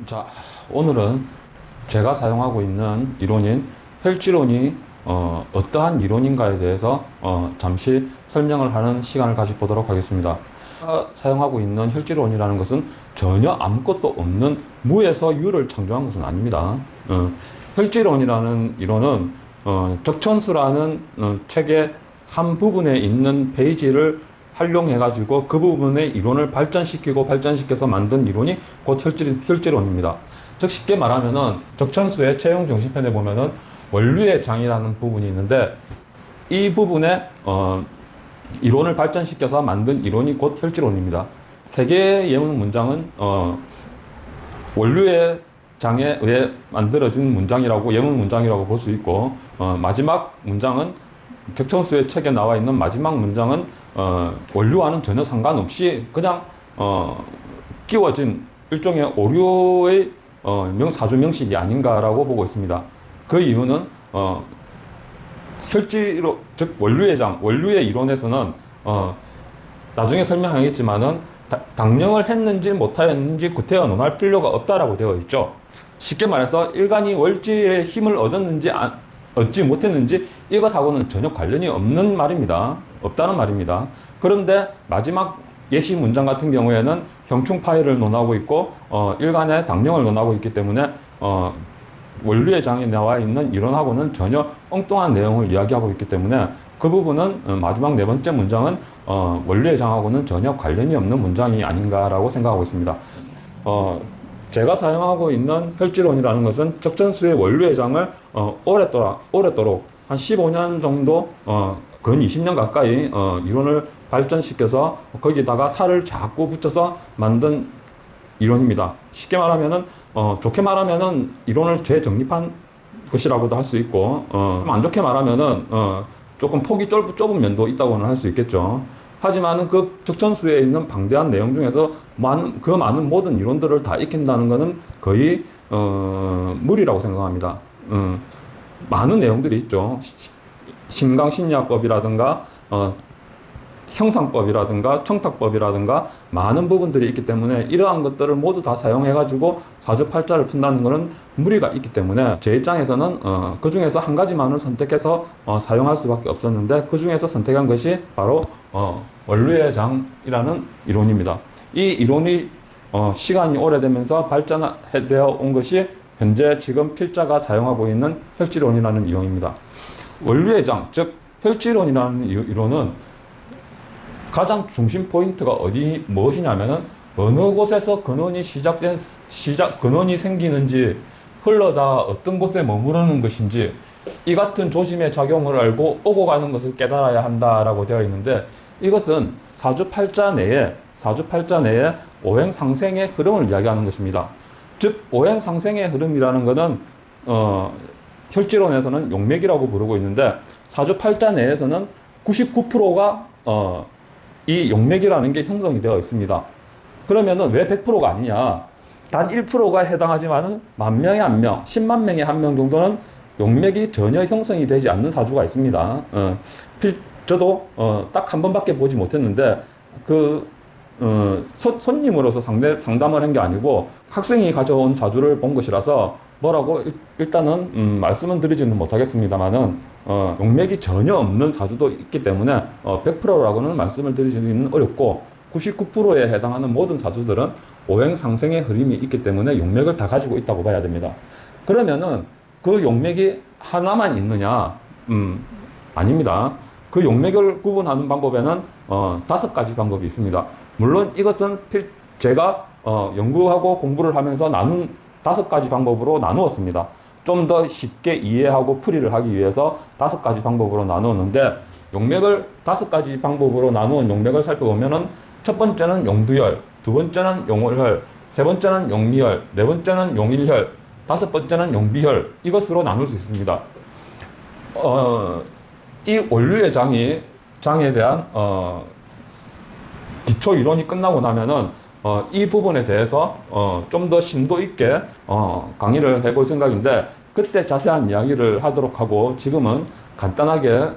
자, 오늘은 제가 사용하고 있는 이론인 혈지론이 어떠한 이론인가에 대해서 잠시 설명을 하는 시간을 가져보도록 하겠습니다. 제가 사용하고 있는 혈지론이라는 것은 전혀 아무것도 없는 무에서 유를 창조한 것은 아닙니다. 혈지론이라는 이론은 적천수라는 책의 한 부분에 있는 페이지를 활용해 가지고 그 부분의 이론을 발전시켜서 만든 이론이 곧 혈지론입니다. 즉 쉽게 말하면은 적천수의 채용 정신편에 보면은 원류의 장이라는 부분이 있는데 이 부분에 이론을 발전시켜서 만든 이론이 곧 혈지론입니다. 세 개의 예문 문장은 원류의 장에 의해 만들어진 문장이라고 예문 문장이라고 볼 수 있고 마지막 문장은 적천수의 책에 나와 있는 마지막 문장은 원류와는 전혀 상관없이 그냥 끼워진 일종의 오류의 사주 명식이 아닌가라고 보고 있습니다. 그 이유는 혈지로 즉 원류의 장, 원류의 이론에서는 나중에 설명하겠지만은 당령을 했는지 못하였는지 구태여 논할 필요가 없다라고 되어 있죠. 쉽게 말해서 일간이 월지의 힘을 얻지 못했는지 이것하고는 전혀 관련이 없는 말입니다. 없다는 말입니다. 그런데 마지막 예시 문장 같은 경우에는 형충파해를 논하고 있고 일간의 당령을 논하고 있기 때문에 원류의 장에 나와 있는 이론하고는 전혀 엉뚱한 내용을 이야기하고 있기 때문에 그 부분은 마지막 네 번째 문장은 원류의 장하고는 전혀 관련이 없는 문장이 아닌가라고 생각하고 있습니다. 제가 사용하고 있는 혈지론이라는 것은 적천수의 원류의 장을 오랫도록 한 15년 정도 근 20년 가까이 이론을 발전시켜서 거기다가 살을 자꾸 붙여서 만든 이론입니다. 쉽게 말하면은 좋게 말하면은 이론을 재정립한 것이라고도 할 수 있고 좀 안 좋게 말하면은 조금 폭이 좁은 면도 있다고는 할 수 있겠죠. 하지만 그 적천수에 있는 방대한 내용 중에서 그 많은 모든 이론들을 다 익힌다는 것은 거의 무리라고 생각합니다. 많은 내용들이 있죠. 신강신리학법이라든가 형상법이라든가 청탁법이라든가 많은 부분들이 있기 때문에 이러한 것들을 모두 다 사용해가지고 사주팔자를 푼다는 것은 무리가 있기 때문에 제 입장에서는 그 중에서 한 가지만을 선택해서 사용할 수밖에 없었는데 그 중에서 선택한 것이 바로 원류의 장이라는 이론입니다. 이 이론이 시간이 오래되면서 발전되어 온 것이 현재 지금 필자가 사용하고 있는 혈지론이라는 이론입니다. 원류의 장, 즉 혈지론이라는 이론은 가장 중심 포인트가 무엇이냐면은 어느 곳에서 근원이 생기는지 흘러다 어떤 곳에 머무르는 것인지 이 같은 조짐의 작용을 알고 오고 가는 것을 깨달아야 한다라고 되어 있는데 이것은 사주팔자 내에 오행상생의 흐름을 이야기하는 것입니다. 즉 오행상생의 흐름이라는 것은 혈지론에서는 용맥이라고 부르고 있는데 사주팔자 내에서는 99%가 이 용맥이라는 게 형성이 되어 있습니다. 그러면은 왜 100%가 아니냐? 단 1%가 해당하지만은 10,000명에 1명, 10만 명에 1명 정도는 용맥이 전혀 형성이 되지 않는 사주가 있습니다. 저도 딱 한 번밖에 보지 못했는데 손님으로서 상담을 한 게 아니고 학생이 가져온 사주를 본 것이라서 뭐라고 일단은 말씀은 드리지는 못하겠습니다만은 용맥이 전혀 없는 사주도 있기 때문에 100%라고는 말씀을 드리기는 어렵고 99%에 해당하는 모든 사주들은 오행상생의 흐름이 있기 때문에 용맥을 다 가지고 있다고 봐야 됩니다. 그러면은 그 용맥이 하나만 있느냐? 아닙니다. 그 용맥을 구분하는 방법에는 5가지 방법이 있습니다. 물론 이것은 제가 연구하고 공부를 하면서 나눈 5가지 방법으로 나누었습니다. 좀 더 쉽게 이해하고 풀이를 하기 위해서 5가지 방법으로 나누었는데 용맥을 5가지 방법으로 나누은 용맥을 살펴보면은 첫 번째는 용두혈, 두 번째는 용월혈, 세 번째는 용미혈, 네 번째는 용일혈, 다섯 번째는 용비혈 이것으로 나눌 수 있습니다. 이 원류의 장에 대한 기초 이론이 끝나고 나면은 이 부분에 대해서 좀 더 심도 있게 강의를 해볼 생각인데 그때 자세한 이야기를 하도록 하고 지금은 간단하게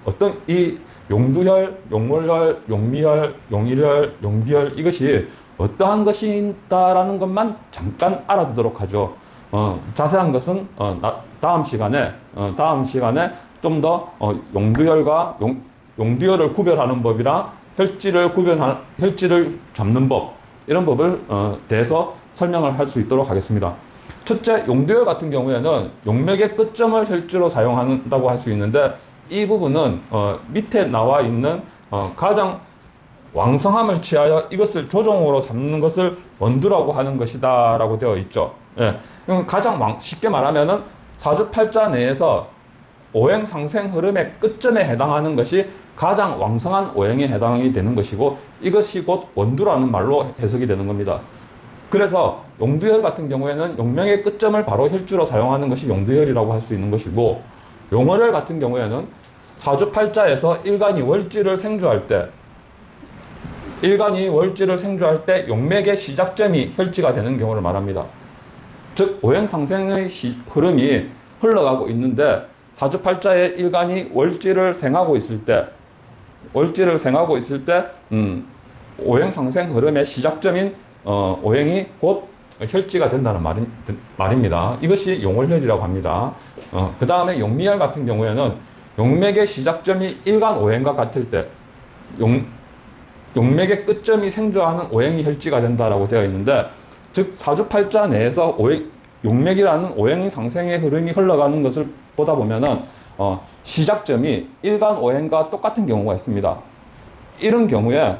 어떤 이 용두혈, 용월혈, 용미혈, 용일혈, 용비혈 이것이 어떠한 것이 있다라는 것만 잠깐 알아두도록 하죠. 자세한 것은 다음 시간에 좀 더 용두혈과 용두혈을 구별하는 법이랑 혈지를 잡는 법, 이런 법을 대해서 설명을 할 수 있도록 하겠습니다. 첫째, 용두혈 같은 경우에는 용맥의 끝점을 혈지로 사용한다고 할 수 있는데, 이 부분은 밑에 나와 있는 가장 왕성함을 취하여 이것을 조종으로 삼는 것을 원두라고 하는 것이다 라고 되어 있죠. 예. 가장 쉽게 말하면은 사주팔자 내에서 오행 상생 흐름의 끝점에 해당하는 것이 가장 왕성한 오행에 해당이 되는 것이고, 이것이 곧 원두라는 말로 해석이 되는 겁니다. 그래서 용두혈 같은 경우에는 용명의 끝점을 바로 혈주로 사용하는 것이 용두혈이라고 할 수 있는 것이고, 용월혈 같은 경우에는 사주팔자에서 일간이 월지를 생주할 때 용맥의 시작점이 혈지가 되는 경우를 말합니다. 즉 오행상생의 흐름이 흘러가고 있는데, 사주팔자에 일간이 월지를 생하고 있을 때 오행상생 흐름의 시작점인 오행이 곧 혈지가 된다는 말입니다. 이것이 용월혈이라고 합니다. 그 다음에 용미혈 같은 경우에는 용맥의 시작점이 일간 오행과 같을 때 용맥의 끝점이 생주하는 오행이 혈지가 된다라고 되어 있는데, 즉 사주팔자 내에서 용맥이라는 오행의 상생의 흐름이 흘러가는 것을 보다 보면은 시작점이 일간 오행과 똑같은 경우가 있습니다. 이런 경우에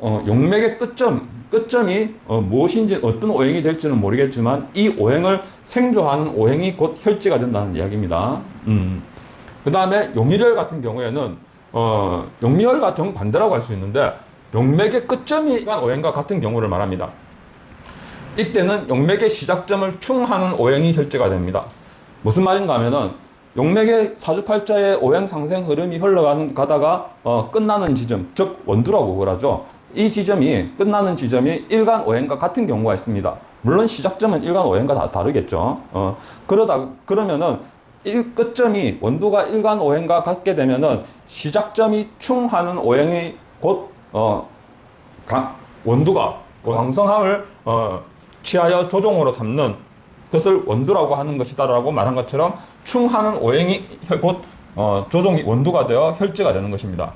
용맥의 끝점이 무엇인지, 어떤 오행이 될지는 모르겠지만 이 오행을 생주하는 오행이 곧 혈지가 된다는 이야기입니다. 그 다음에 용일혈 같은 경우에는 용미혈과 정반대라고 할 수 있는데, 용맥의 끝점이 일간 오행과 같은 경우를 말합니다. 이때는 용맥의 시작점을 충하는 오행이 혈지가 됩니다. 무슨 말인가 하면은 용맥의 사주팔자의 오행 상생 흐름이 가다가 끝나는 지점, 즉 원두라고 그러죠. 이 지점이, 끝나는 지점이 일간 오행과 같은 경우가 있습니다. 물론 시작점은 일간 오행과 다 다르겠죠. 그러면은 끝점이 원두가 일간 오행과 같게 되면은 시작점이 충하는 오행이 곧 원두가 왕성함을 취하여 조종으로 삼는 것을 원두라고 하는 것이다라고 말한 것처럼, 충하는 오행이 곧 조종이 원두가 되어 혈지가 되는 것입니다.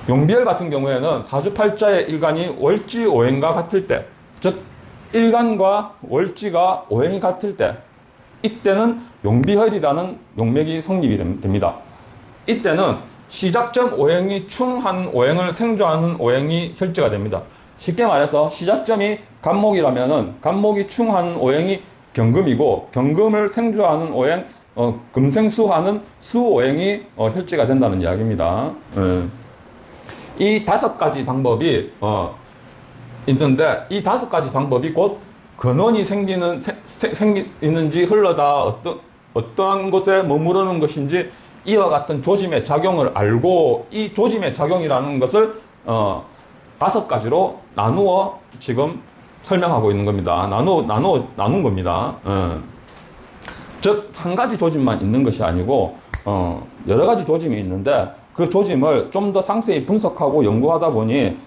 용비혈 같은 경우에는 사주팔자의 일간이 월지 오행과 같을 때, 즉 일간과 월지가 오행이 같을 때, 이때는 용비혈이라는 용맥이 성립이 됩니다. 이때는 시작점 오행이 충하는 오행을 생주하는 오행이 혈지가 됩니다. 쉽게 말해서 시작점이 간목이라면은 간목이 충하는 오행이 경금이고, 경금을 생주하는 오행, 금생수하는 수오행이 혈지가 된다는 이야기입니다. 이 5가지 방법이 있는데, 이 5가지 방법이 곧 근원이 생기는지 흘러다 어떠한 곳에 머무르는 것인지 이와 같은 조짐의 작용을 알고, 이 조짐의 작용이라는 것을 5가지로 나누어 지금 설명하고 있는 겁니다. 나눈 겁니다. 즉, 한 가지 조짐만 있는 것이 아니고, 여러 가지 조짐이 있는데, 그 조짐을 좀 더 상세히 분석하고 연구하다 보니,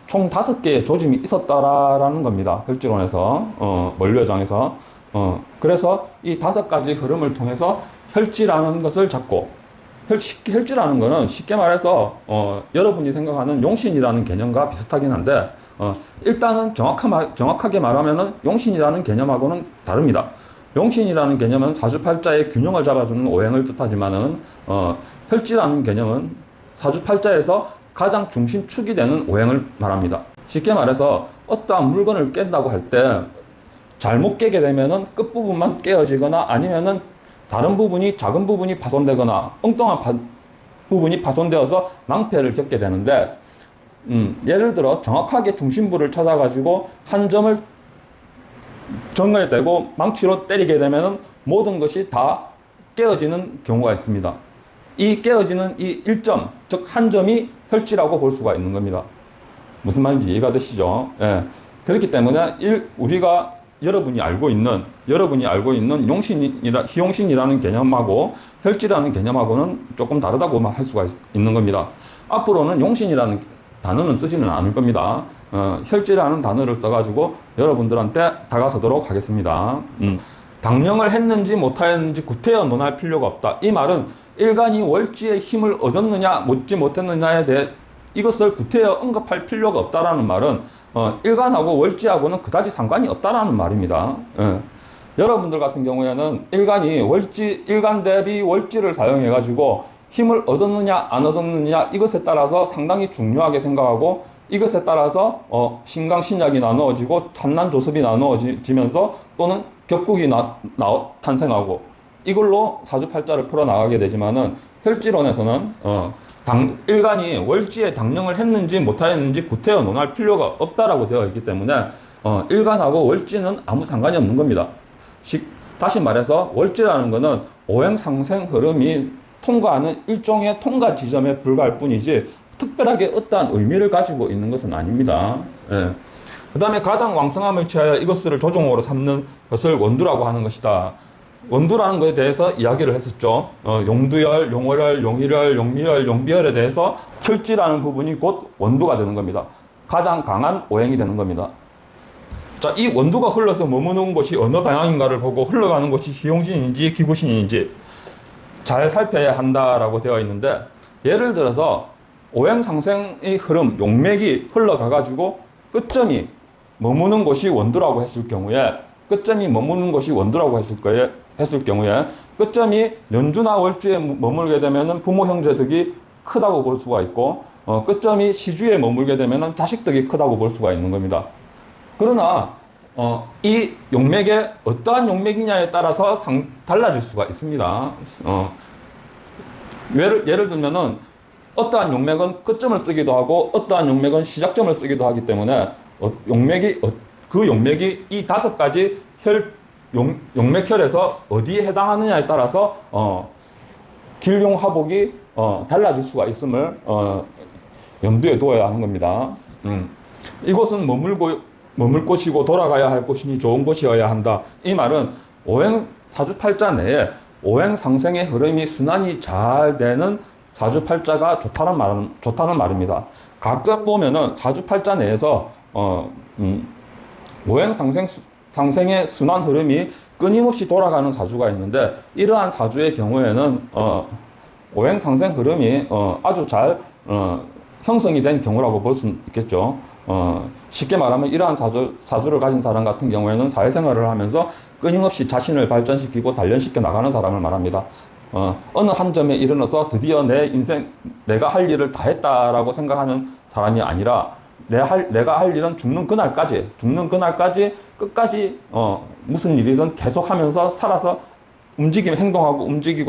총 5개의 조짐이 있었다라는 겁니다. 혈지론에서, 원료장에서. 그래서 이 5가지 흐름을 통해서 혈지라는 것을 잡고, 혈지라는 거는 쉽게 말해서 여러분이 생각하는 용신이라는 개념과 비슷하긴 한데, 일단은 정확하게 말하면은 용신이라는 개념하고는 다릅니다. 용신이라는 개념은 사주팔자의 균형을 잡아주는 오행을 뜻하지만은 혈지라는 개념은 사주팔자에서 가장 중심축이 되는 오행을 말합니다. 쉽게 말해서 어떠한 물건을 깬다고 할 때 잘못 깨게 되면은 끝부분만 깨어지거나, 아니면은 다른 부분이, 작은 부분이 파손되거나 엉뚱한 부분이 파손되어서 낭패를 겪게 되는데, 예를 들어 정확하게 중심부를 찾아가지고 한 점을 정을 대고 망치로 때리게 되면 모든 것이 다 깨어지는 경우가 있습니다. 이 깨어지는 이 1점, 즉 한 점이 혈지라고 볼 수가 있는 겁니다. 무슨 말인지 이해가 되시죠? 예. 그렇기 때문에 여러분이 알고 있는 희용신이라는 개념하고 혈지라는 개념하고는 조금 다르다고 할 수가 있는 겁니다. 앞으로는 용신이라는 단어는 쓰지는 않을 겁니다. 혈지라는 단어를 써가지고 여러분들한테 다가서도록 하겠습니다. 당령을 했는지 못하였는지 구태여 논할 필요가 없다. 이 말은 일간이 월지의 힘을 얻었느냐 얻지 못했느냐에 대해 이것을 구태여 언급할 필요가 없다라는 말은 일간하고 월지하고는 그다지 상관이 없다라는 말입니다. 여러분들 같은 경우에는 일간 대비 월지를 사용해 가지고 힘을 얻었느냐 안 얻었느냐 이것에 따라서 상당히 중요하게 생각하고, 이것에 따라서 신강신약이 나누어지고 한난조섭이 나누어지면서 또는 격국이 탄생하고, 이걸로 사주팔자를 풀어나가게 되지만은 혈지론에서는 일간이 월지에 당령을 했는지 못하였는지 구태여 논할 필요가 없다라고 되어 있기 때문에 일간하고 월지는 아무 상관이 없는 겁니다. 다시 말해서 월지라는 것은 오행상생 흐름이 통과하는 일종의 통과 지점에 불과할 뿐이지 특별하게 어떠한 의미를 가지고 있는 것은 아닙니다. 그 다음에 가장 왕성함을 취하여 이것을 조종으로 삼는 것을 원두라고 하는 것이다. 원두라는 것에 대해서 이야기를 했었죠. 용두열, 용월열, 용일열, 용미열, 용비열에 대해서 혈지라는 부분이 곧 원두가 되는 겁니다. 가장 강한 오행이 되는 겁니다. 자, 이 원두가 흘러서 머무는 곳이 어느 방향인가를 보고 흘러가는 곳이 희용신인지 기구신인지 잘 살펴야 한다라고 되어 있는데, 예를 들어서 오행상생의 흐름, 용맥이 흘러가가지고 끝점이 머무는 곳이 원두라고 했을 경우에, 끝점이 연주나 월주에 머물게 되면 부모 형제 덕이 크다고 볼 수가 있고, 끝점이 시주에 머물게 되면 자식 덕이 크다고 볼 수가 있는 겁니다. 그러나 이 용맥에 어떠한 용맥이냐에 따라서 달라질 수가 있습니다. 예를 들면은 어떠한 용맥은 끝점을 쓰기도 하고 어떠한 용맥은 시작점을 쓰기도 하기 때문에 그 용맥이 이 5가지 용맥혈에서 어디에 해당하느냐에 따라서 길용화복이 달라질 수가 있음을 염두에 두어야 하는 겁니다. 이곳은 머물 곳이고 돌아가야 할 곳이니 좋은 곳이어야 한다. 이 말은 사주팔자 내에 오행상생의 흐름이 순환이 잘 되는 사주팔자가 좋다는 말입니다. 가끔 보면은 사주팔자 내에서 오행상생의 순환 흐름이 끊임없이 돌아가는 사주가 있는데, 이러한 사주의 경우에는 오행상생 흐름이 아주 잘 형성이 된 경우라고 볼 수 있겠죠. 쉽게 말하면 이러한 사주를 가진 사람 같은 경우에는 사회생활을 하면서 끊임없이 자신을 발전시키고 단련시켜 나가는 사람을 말합니다. 어느 한 점에 이르러서 드디어 내 인생, 내가 할 일을 다 했다라고 생각하는 사람이 아니라 내가 할 일은 죽는 그날까지 끝까지 무슨 일이든 계속 하면서 살아서 움직이고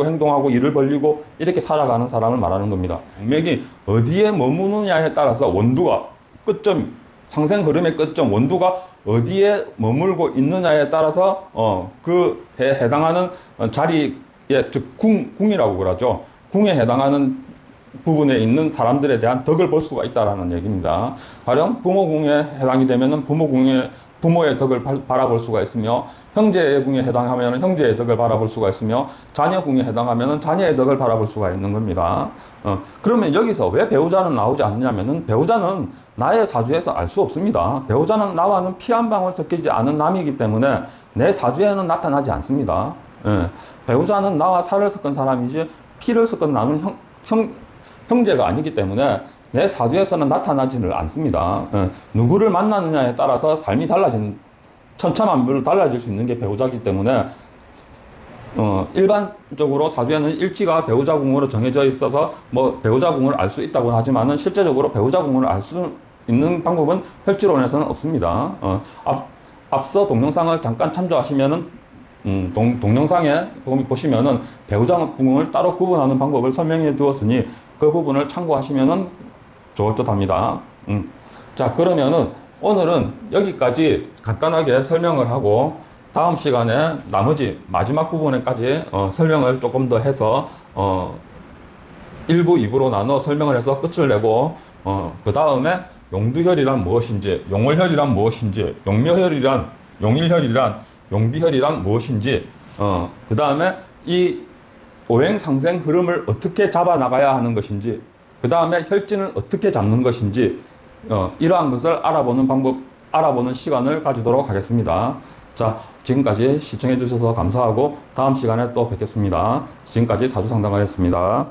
행동하고 일을 벌리고 이렇게 살아가는 사람을 말하는 겁니다. 용맥이 어디에 머무느냐에 따라서 원두가 상생 흐름의 끝점 원두가 어디에 머물고 있느냐에 따라서 그에 해당하는 자리에, 즉 궁이라고 그러죠. 궁에 해당하는 부분에 있는 사람들에 대한 덕을 볼 수가 있다라는 얘기입니다. 가령 부모궁에 해당이 되면은 부모의 덕을 바라볼 수가 있으며, 형제의 궁에 해당하면 형제의 덕을 바라볼 수가 있으며, 자녀궁에 해당하면 자녀의 덕을 바라볼 수가 있는 겁니다. 그러면 여기서 왜 배우자는 나오지 않느냐면은, 배우자는 나의 사주에서 알 수 없습니다. 배우자는 나와는 피 한 방울 섞이지 않은 남이기 때문에 내 사주에는 나타나지 않습니다. 배우자는 나와 살을 섞은 사람이지 피를 섞은 나는 형제가 아니기 때문에 내 사주에서는 나타나지를 않습니다. 누구를 만나느냐에 따라서 삶이 천차만별로 달라질 수 있는 게 배우자이기 때문에 일반적으로 사주에는 일지가 배우자궁으로 정해져 있어서 배우자궁을 알 수 있다고 하지만은 실제적으로 배우자궁을 알 수 있는 방법은 혈지론에서는 없습니다. 앞서 동영상을 잠깐 참조하시면은 동영상에 보시면은 배우자궁을 따로 구분하는 방법을 설명해 두었으니 그 부분을 참고하시면은 좋을 듯 합니다. 자, 그러면은 오늘은 여기까지 간단하게 설명을 하고, 다음 시간에 나머지 마지막 부분에까지 설명을 조금 더 해서 1부, 2부로 나눠 설명을 해서 끝을 내고, 그 다음에 용두혈이란 무엇인지, 용월혈이란 무엇인지, 용묘혈이란, 용일혈이란, 용비혈이란 무엇인지, 그 다음에 이 오행상생 흐름을 어떻게 잡아나가야 하는 것인지, 그 다음에 혈진은 어떻게 잡는 것인지 이러한 것을 알아보는 시간을 가지도록 하겠습니다. 자, 지금까지 시청해 주셔서 감사하고 다음 시간에 또 뵙겠습니다. 지금까지 사주상담가였습니다.